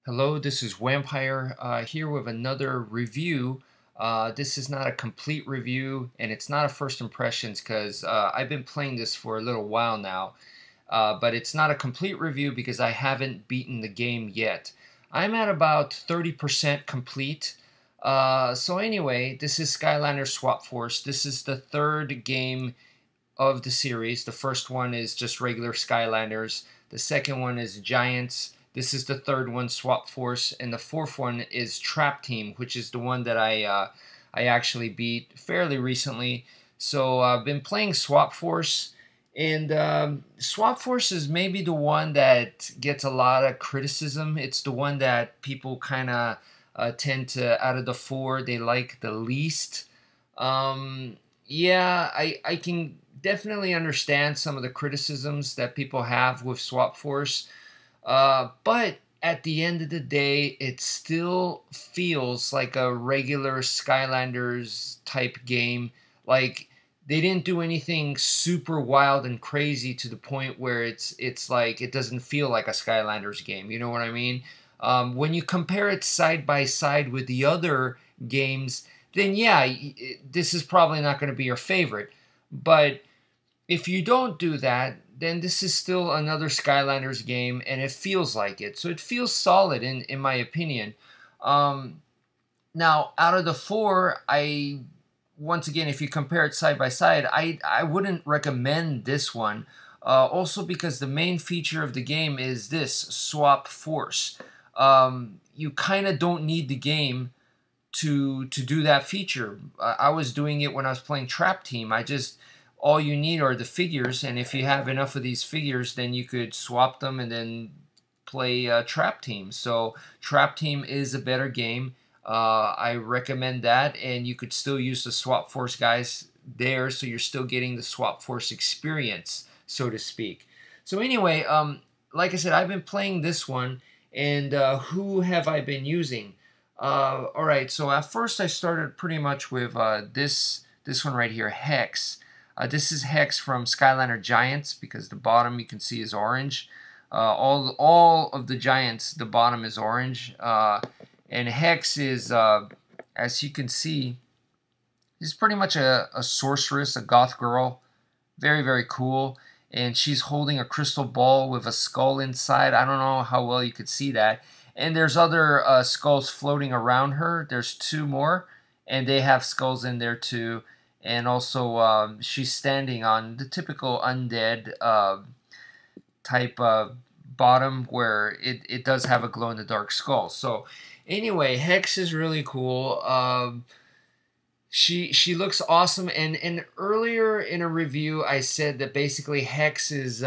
Hello, this is wmpyr here with another review. This is not a complete review and it's not a first impressions because I've been playing this for a little while now. But it's not a complete review because I haven't beaten the game yet. I'm at about 30% complete. So anyway, this is Skylanders Swap Force. This is the third game of the series. The first one is just regular Skylanders. The second one is Giants. This is the third one, Swap Force, and the fourth one is Trap Team, which is the one that I actually beat fairly recently. So I've been playing Swap Force, and Swap Force is maybe the one that gets a lot of criticism. It's the one that people kind of tend to, out of the four, they like the least. Yeah, I can definitely understand some of the criticisms that people have with Swap Force. But at the end of the day, it still feels like a regular Skylanders type game. Like they didn't do anything super wild and crazy to the point where it's like it doesn't feel like a Skylanders game. You know what I mean? When you compare it side by side with the other games, then yeah, this is probably not going to be your favorite. But if you don't do that, then this is still another Skylanders game, and it feels like it. So it feels solid, in my opinion. Now, out of the four, once again, if you compare it side by side, I wouldn't recommend this one. Also because the main feature of the game is this, Swap Force. You kind of don't need the game to do that feature. I was doing it when I was playing Trap Team. All you need are the figures, and if you have enough of these figures, then you could swap them and then play Trap Team. So Trap Team is a better game. I recommend that, and you could still use the Swap Force guys there, so you're still getting the Swap Force experience, so to speak. So anyway, like I said, I've been playing this one, and who have I been using? All right, so at first I started pretty much with this one right here, Hex. This is Hex from Skylander Giants because the bottom you can see is orange. All of the Giants, the bottom is orange. And Hex is, as you can see, is pretty much a sorceress, a goth girl. Very, very cool. And she's holding a crystal ball with a skull inside. I don't know how well you could see that. And there's other skulls floating around her. There's two more, and they have skulls in there too. And also, she's standing on the typical undead type bottom where it does have a glow-in-the-dark skull. So, anyway, Hex is really cool. She looks awesome. And earlier in a review, I said that basically Hex is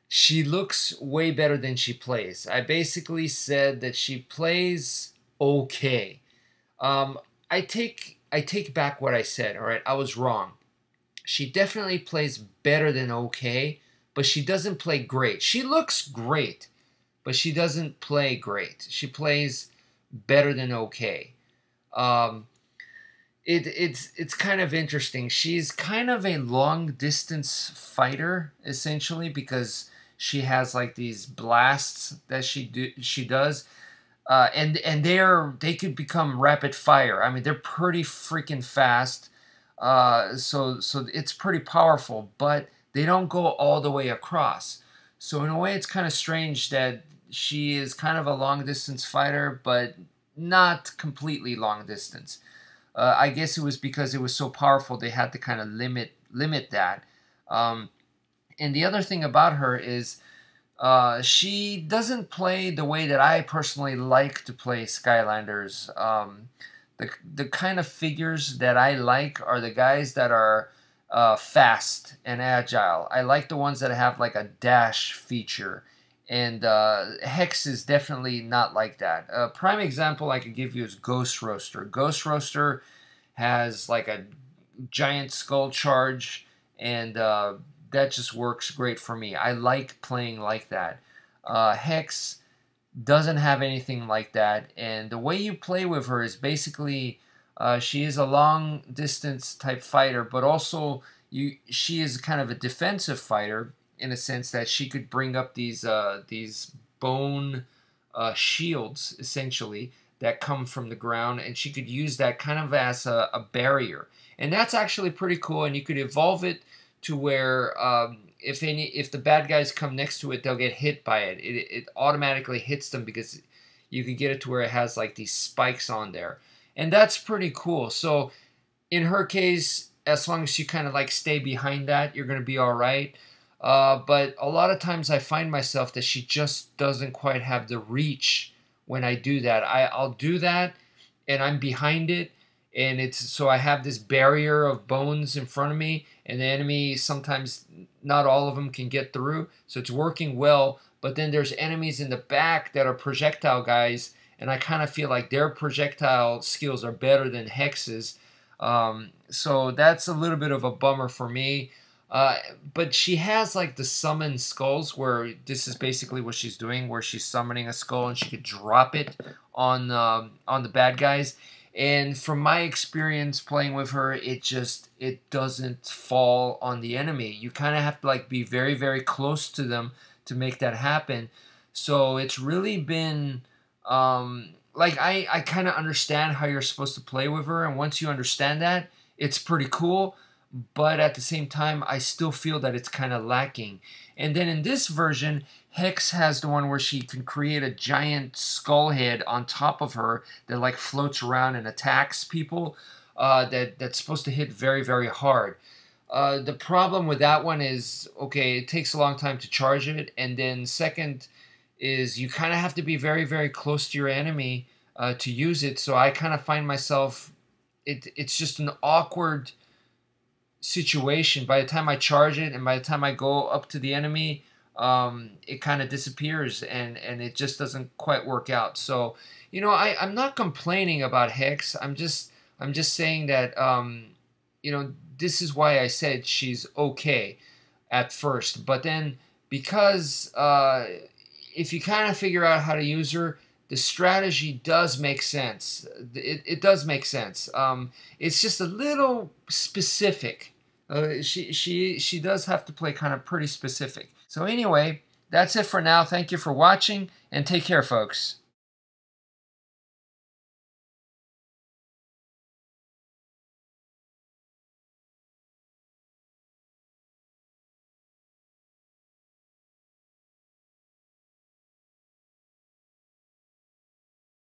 she looks way better than she plays. I basically said that she plays okay. I take back what I said, all right? I was wrong. She definitely plays better than okay, but she doesn't play great. She looks great, but she doesn't play great. She plays better than okay. It's kind of interesting. She's kind of a long distance fighter essentially because she has like these blasts that she does. And they could become rapid fire. I mean, they're pretty freaking fast. So it's pretty powerful, but they don't go all the way across. So in a way, it's kind of strange that she is kind of a long distance fighter, but not completely long distance. I guess it was because it was so powerful they had to kind of limit that. And the other thing about her is she doesn't play the way that I personally like to play Skylanders. The kind of figures that I like are the guys that are fast and agile. I like the ones that have like a dash feature. And Hex is definitely not like that. A prime example I could give you is Ghost Roaster. Ghost Roaster has like a giant skull charge, and that just works great for me. I like playing like that. Hex doesn't have anything like that, and the way you play with her is basically she is a long distance type fighter, but also she is kind of a defensive fighter in a sense that she could bring up these bone shields, essentially, that come from the ground, and she could use that kind of as a barrier. And that's actually pretty cool, and you could evolve it to where if the bad guys come next to it, they'll get hit by it. It automatically hits them because you can get it to where it has like these spikes on there. And that's pretty cool. So in her case, as long as you kind of like stay behind that, you're going to be all right. But a lot of times I find myself that she just doesn't quite have the reach when I do that. I'll do that and I'm behind it, and it's so I have this barrier of bones in front of me, and the enemy sometimes, not all of them can get through, so it's working well. But then there's enemies in the back that are projectile guys, and I kind of feel like their projectile skills are better than Hex's. So that's a little bit of a bummer for me. But she has like the summon skulls, where this is basically what she's doing, where she's summoning a skull and she could drop it on the bad guys. And from my experience playing with her, it doesn't fall on the enemy. You kind of have to like be very, very close to them to make that happen. So it's really been like I kind of understand how you're supposed to play with her, and once you understand that, it's pretty cool. But at the same time, I still feel that it's kind of lacking. And then in this version, Hex has the one where she can create a giant skull head on top of her that like floats around and attacks people. That's supposed to hit very, very hard. The problem with that one is, okay, it takes a long time to charge it, and then second is you kind of have to be very, very close to your enemy to use it. So I kind of find myself, it's just an awkward situation. By the time I charge it and by the time I go up to the enemy, it kind of disappears, and it just doesn't quite work out. So, you know, I'm not complaining about Hex. I'm just saying that, you know, this is why I said she's okay at first. But then because if you kind of figure out how to use her, the strategy does make sense. It does make sense. It's just a little specific. She does have to play kind of pretty specific. So anyway, that's it for now. Thank you for watching, and take care, folks.